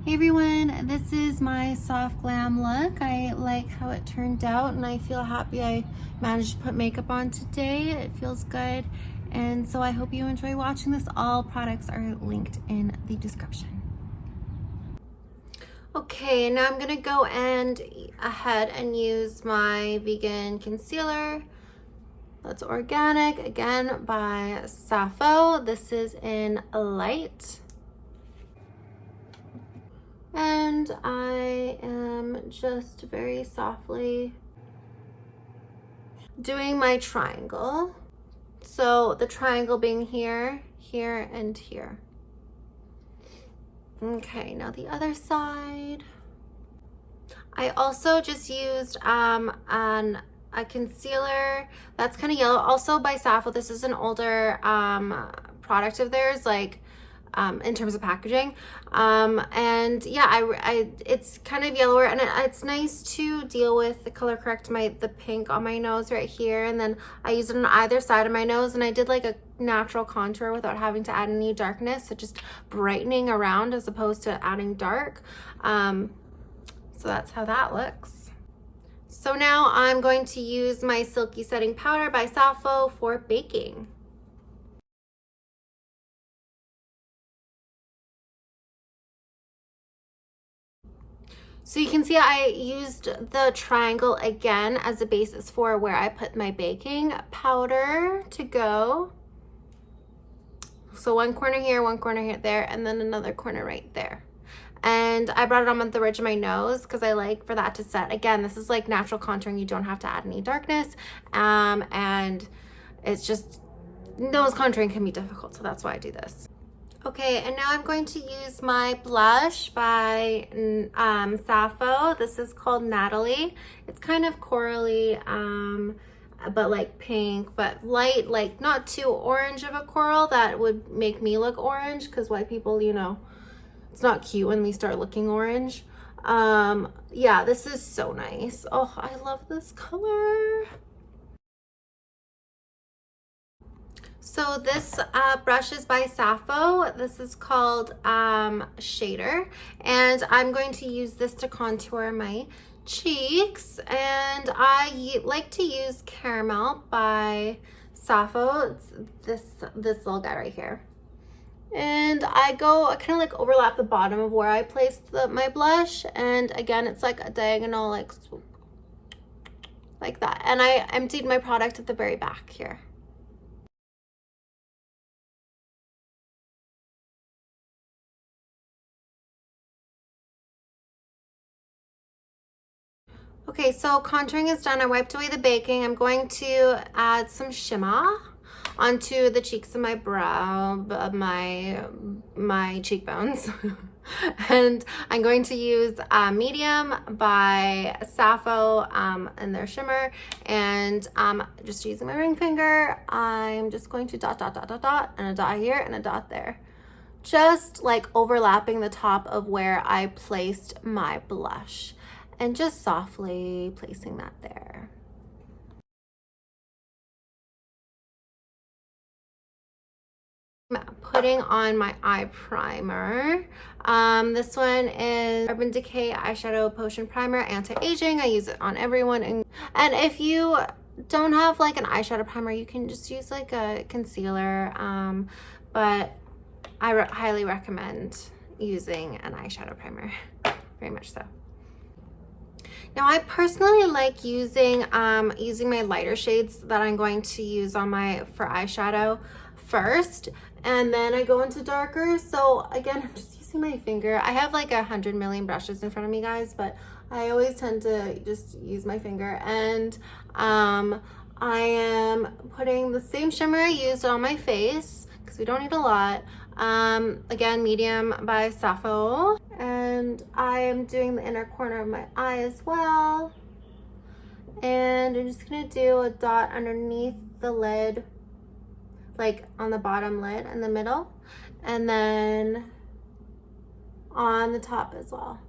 Hey everyone, this is my soft glam look. I like how it turned out and I feel happy I managed to put makeup on today. It feels good, and so I hope you enjoy watching this. All products are linked in the description. Okay, now I'm gonna go ahead and use my vegan concealer. That's organic, again by Sappho. This is in light. And I am just very softly doing my triangle. So the triangle being here, here, and here. Okay, now the other side. I also just used a concealer that's kind of yellow, also by Sappho. This is an older product of theirs, like in terms of packaging, and yeah, it's kind of yellower, and it's nice to deal with the color correct the pink on my nose right here, and then I use it on either side of my nose, and I did like a natural contour without having to add any darkness, so just brightening around as opposed to adding dark. So that's how that looks. So now I'm going to use my Silky Setting Powder by Sappho for baking. So you can see I used the triangle again as a basis for where I put my baking powder to go. So one corner here, one corner here, there, and then another corner right there. And I brought it on the ridge of my nose because I like for that to set. Again, this is like natural contouring. You don't have to add any darkness. And it's just, nose contouring can be difficult, so that's why I do this. Okay, and now I'm going to use my blush by Sappho. This is called Natalie. It's kind of corally, but like pink, but light, like not too orange of a coral that would make me look orange, because white people, you know, it's not cute when we start looking orange. Yeah, this is so nice. Oh, I love this color. So this brush is by Sappho. This is called Shader, and I'm going to use this to contour my cheeks, and I like to use Caramel by Sappho. It's this little guy right here, and I kind of like overlap the bottom of where I placed my blush, and again it's like a diagonal, like swoop, like that, and I emptied my product at the very back here. Okay, so contouring is done. I wiped away the baking. I'm going to add some shimmer onto the cheeks of my brow, my cheekbones. And I'm going to use Medium by Sappho and their shimmer. And just using my ring finger, I'm just going to dot, dot, dot, dot, dot, and a dot here and a dot there. Just like overlapping the top of where I placed my blush, and just softly placing that there. I'm putting on my eye primer. This one is Urban Decay Eyeshadow Potion Primer, Anti-Aging. I use it on everyone. And if you don't have like an eyeshadow primer, you can just use like a concealer. But I highly recommend using an eyeshadow primer, very much so. Now I personally like using my lighter shades that I'm going to use on for eyeshadow first, and then I go into darker. So again, I'm just using my finger. I have like 100 million brushes in front of me, guys, but I always tend to just use my finger, and I am putting the same shimmer I used on my face because we don't need a lot. Again, Medium by Sappho, and I am doing the inner corner of my eye as well, and I'm just gonna do a dot underneath the lid, like on the bottom lid in the middle, and then on the top as well.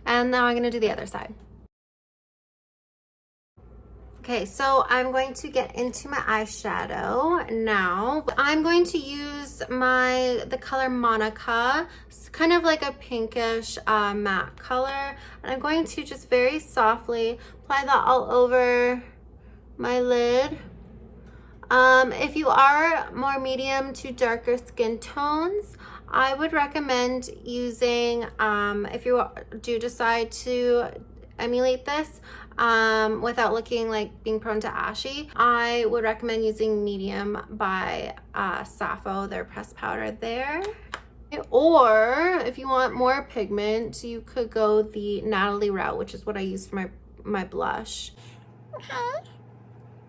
And now I'm gonna do the other side. Okay, so I'm going to get into my eyeshadow now. I'm going to use use the color Monica. It's kind of like a pinkish matte color. And I'm going to just very softly apply that all over my lid. If you are more medium to darker skin tones, I would recommend using, if you do decide to emulate this without looking like being prone to ashy, I would recommend using Medium by Sappho, their pressed powder there. Or if you want more pigment, you could go the Natalie route, which is what I use for my blush. Okay,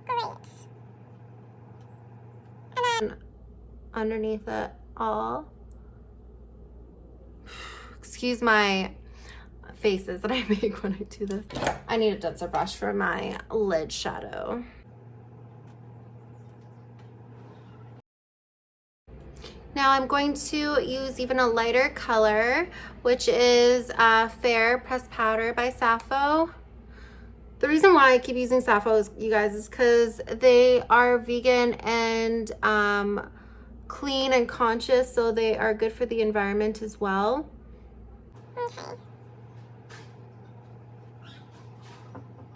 great. And underneath it all. Excuse my faces that I make when I do this. I need a denser brush for my lid shadow. Now I'm going to use even a lighter color, which is Fair Pressed Powder by Sappho. The reason why I keep using Sappho, you guys, is because they are vegan and clean and conscious, so they are good for the environment as well. Okay.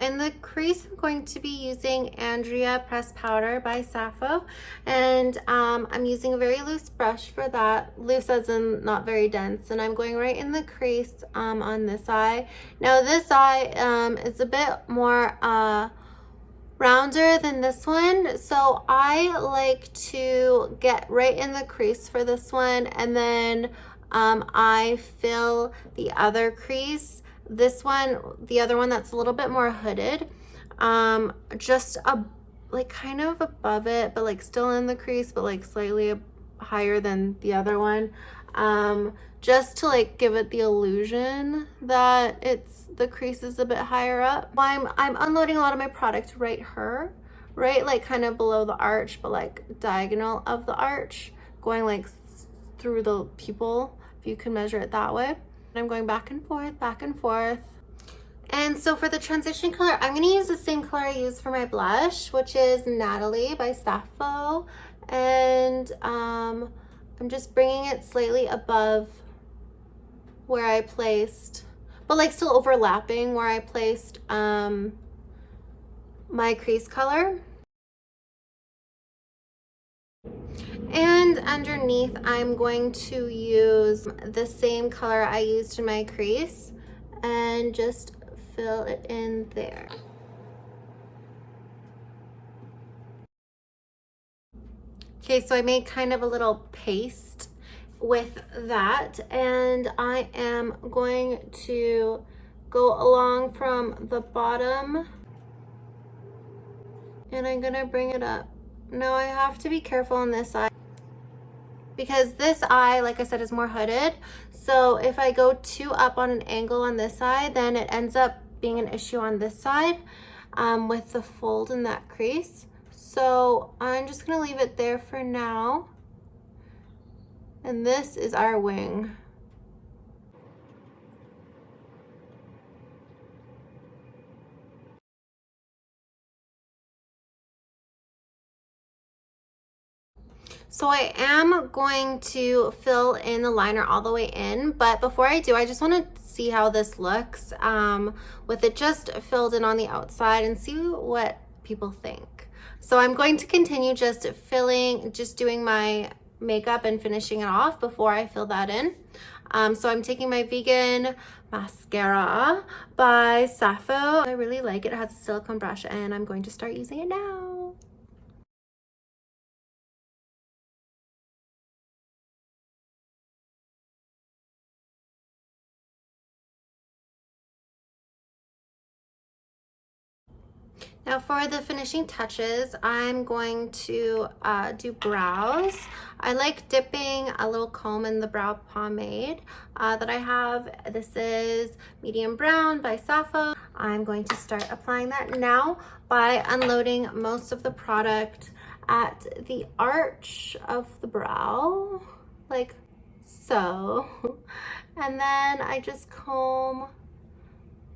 In the crease, I'm going to be using Andrea Pressed Powder by Sappho, and I'm using a very loose brush for that. Loose as in not very dense, and I'm going right in the crease on this eye. Now this eye is a bit more rounder than this one, so I like to get right in the crease for this one, and then I fill the other crease. This one, the other one that's a little bit more hooded, just like kind of above it, but like still in the crease, but like slightly higher than the other one, just to like give it the illusion that the crease is a bit higher up. I'm unloading a lot of my product right like kind of below the arch, but like diagonal of the arch, going like through the pupil, if you can measure it that way. I'm going back and forth, back and forth. And so for the transition color, I'm gonna use the same color I use for my blush, which is Natalie by Sappho. And I'm just bringing it slightly above where I placed, but like still overlapping where I placed my crease color. And underneath, I'm going to use the same color I used in my crease and just fill it in there. Okay, so I made kind of a little paste with that, and I am going to go along from the bottom, and I'm gonna bring it up. Now I have to be careful on this side, because this eye, like I said, is more hooded. So if I go too up on an angle on this side, then it ends up being an issue on this side with the fold in that crease. So I'm just gonna leave it there for now. And this is our wing. So I am going to fill in the liner all the way in, but before I do, I just want to see how this looks with it just filled in on the outside and see what people think. So I'm going to continue just doing my makeup and finishing it off before I fill that in. So I'm taking my vegan mascara by Sappho. I really like it. It has a silicone brush, and I'm going to start using it now. Now for the finishing touches, I'm going to do brows. I like dipping a little comb in the brow pomade that I have. This is Medium Brown by Sappho. I'm going to start applying that now by unloading most of the product at the arch of the brow, like so. And then I just comb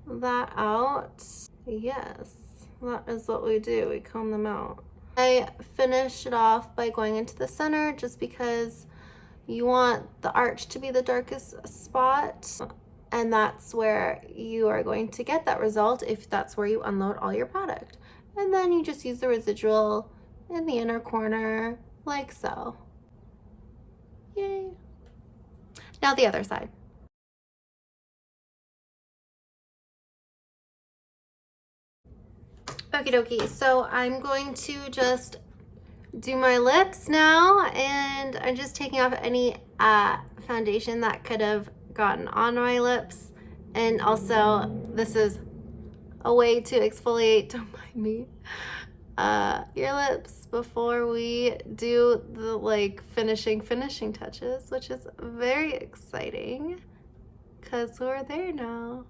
that out. Yes. That is what we do, we comb them out. I finish it off by going into the center just because You want the arch to be the darkest spot, and that's where you are going to get that result if that's where you unload all your product. And then you just use the residual in the inner corner like so. Yay. Now the other side. Okie dokie, so I'm going to just do my lips now, and I'm just taking off any foundation that could have gotten on my lips. And also, this is a way to exfoliate, don't mind me, your lips before we do the like finishing touches, which is very exciting because we're there now.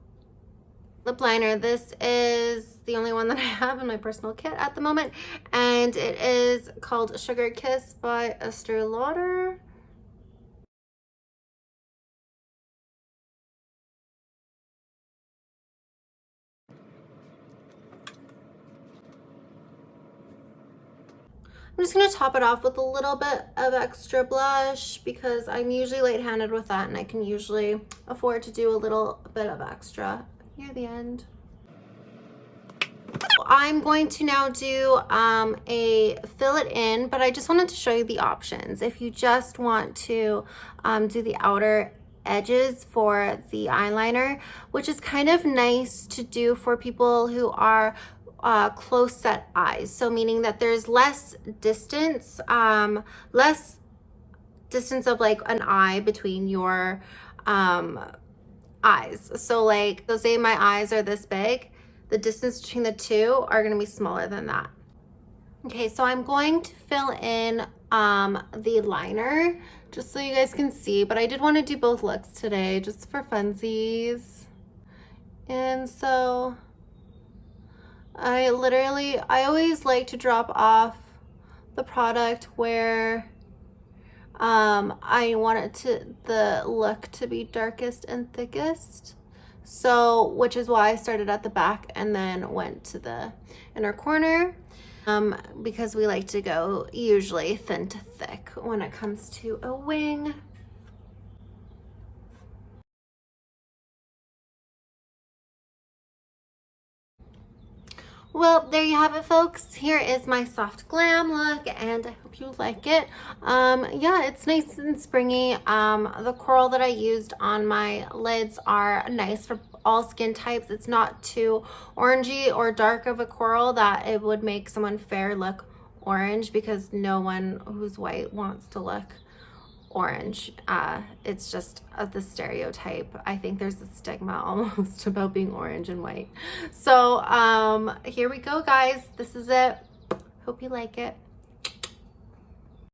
Lip liner, this is the only one that I have in my personal kit at the moment, and it is called Sugar Kiss by Estee Lauder. I'm just going to top it off with a little bit of extra blush because I'm usually light-handed with that, and I can usually afford to do a little bit of extra near the end. I'm going to now do a fill it in, but I just wanted to show you the options. If you just want to do the outer edges for the eyeliner, which is kind of nice to do for people who are close set eyes, so meaning that there's less distance of like an eye between your eyes. So like, so say my eyes are this big, the distance between the two are going to be smaller than that. Okay, so I'm going to fill in the liner just so you guys can see, but I did want to do both looks today just for funsies. And so I always like to drop off the product where I want the look to be darkest and thickest. So, which is why I started at the back and then went to the inner corner, because we like to go usually thin to thick when it comes to a wing. Well, there you have it, folks. Here is my soft glam look, and I hope you like it. Yeah, it's nice and springy. The coral that I used on my lids are nice for all skin types. It's not too orangey or dark of a coral that it would make someone fair look orange, because no one who's white wants to look orange. It's just the stereotype. I think there's a stigma almost about being orange and white. So here we go, guys. This is it. Hope you like it.